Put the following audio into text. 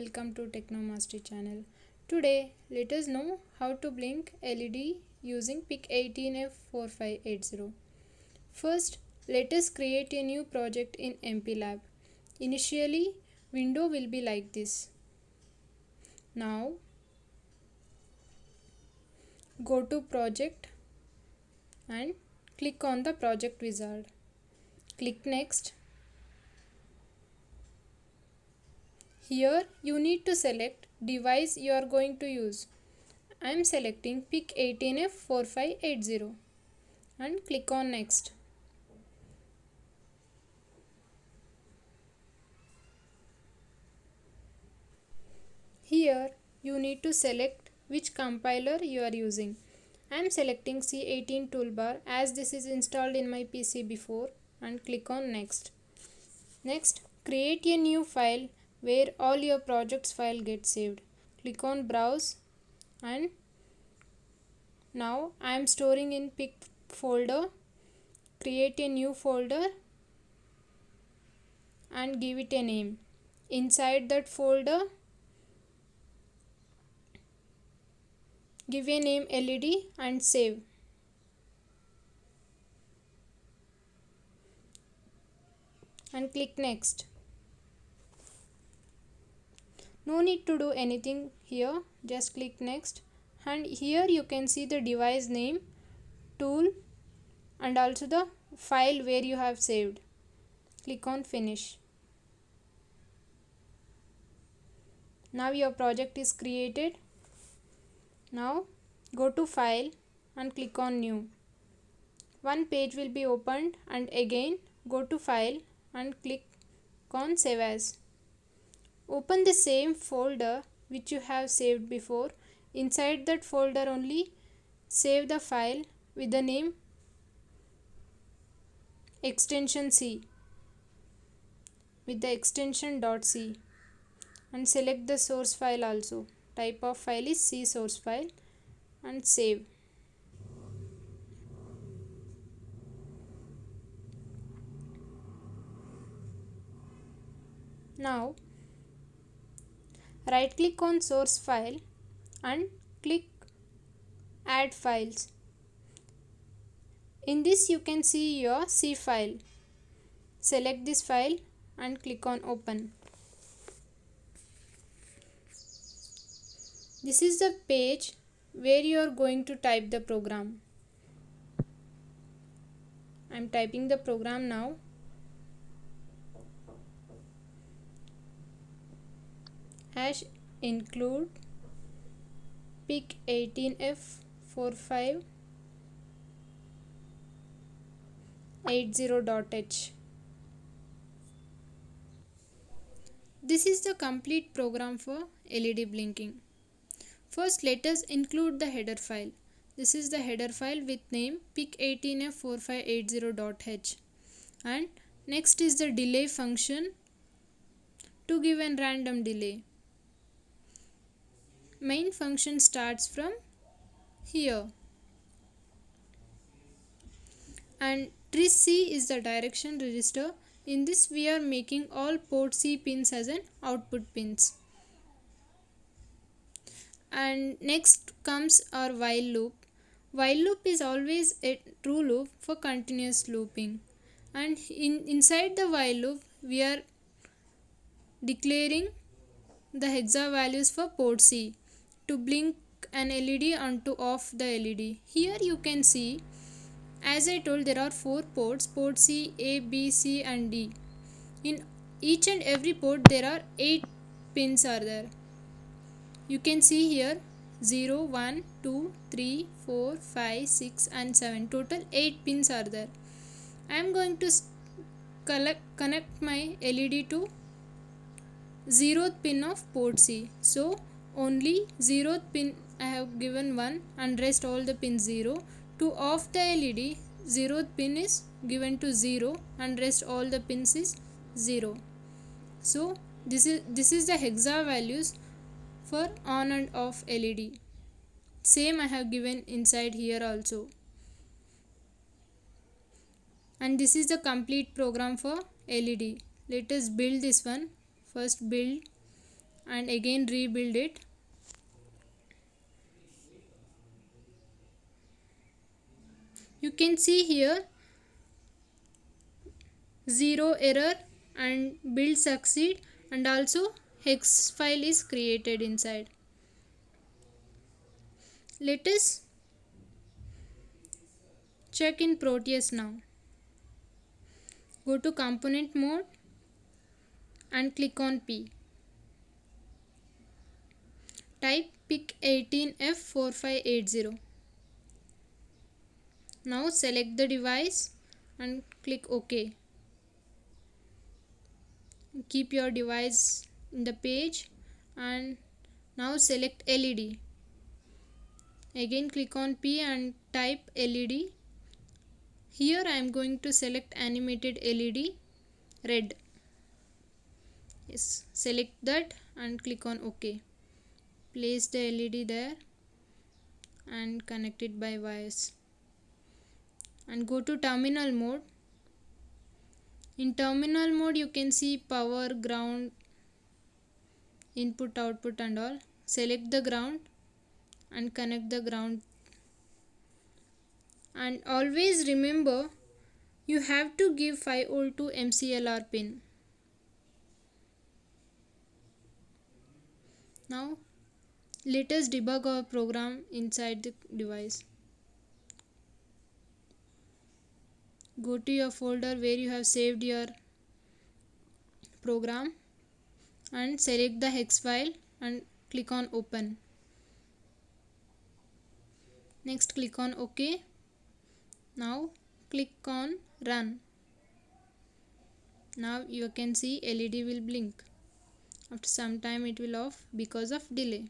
welcome to Technomastery channel. Today, let us know how to blink LED using PIC18F4580. First, let us create a new project in MPLAB. Initially, window will be like this. Now, go to project and click on the project wizard. Click next. Here you need to select device you are going to use. I am selecting PIC18F4580 and click on next. Here you need to select which compiler you are using. I am selecting C18 toolbar as this is installed in my PC before and click on next. Next, create a new file where all your project's file gets saved. Click on browse and now I am storing in PIC folder. Create a new folder and give it a name. Inside that folder, give a name LED and save. And click next. No need to do anything here, just click next. And here you can see the device name, tool and also the file where you have saved. Click on finish. Now your project is created. Now go to file and click on new. One page will be opened and again go to file and click on save as. Open the same folder which you have saved before. Inside that folder only save the file with the name extension C with the extension .c and select the source file also. Type of file is C source file and save. Now right click on source file and click add files. In this you can see your C file. Select this file and click on open. This is the page where you are going to type the program. I am typing the program now. Hash include PIC18F4580.h. This is the complete program for LED blinking. First, let us include the header file. This is the header file with name PIC18F4580.h. And next is the delay function to give a random delay. Main function starts from here. And tris C is the direction register. In this we are making all port C pins as an output pins. And next comes our while loop. While loop is always a true loop for continuous looping. And inside the while loop we are declaring the hexa values for port C to blink an LED and to off the LED. Here you can see, as I told, there are 4 ports, port C, A, B, C and D. In each and every port there are 8 pins are there. You can see here 0, 1, 2, 3, 4, 5, 6 and 7. Total 8 pins are there. I am going to connect my LED to 0th pin of port C. So only 0th pin I have given 1 and rest all the pins 0. To off the LED, 0th pin is given to 0 and rest all the pins is 0. So this is the hexa values for on and off LED. Same I have given inside here also. And this is the complete program for LED. Let us build this one. First build and again rebuild it. You can see here 0 error and build succeed, and also hex file is created inside. Let us check in Proteus now. Go to component mode and click on P. Type PIC18F4580. Now select the device and click OK. Keep your device in the page and now select LED. Again click on P and type LED. Here I am going to select animated LED red. Yes, select that and click on OK. Place the LED there and connect it by wires. And go to terminal mode. In terminal mode you can see power, ground, input, output and all. Select the ground and connect the ground. And always remember, you have to give 5 volt to MCLR pin. Now let us debug our program inside the device. Go to your folder where you have saved your program and select the hex file and click on open. Next click on OK. Now click on run. Now you can see LED will blink. After some time it will off because of delay.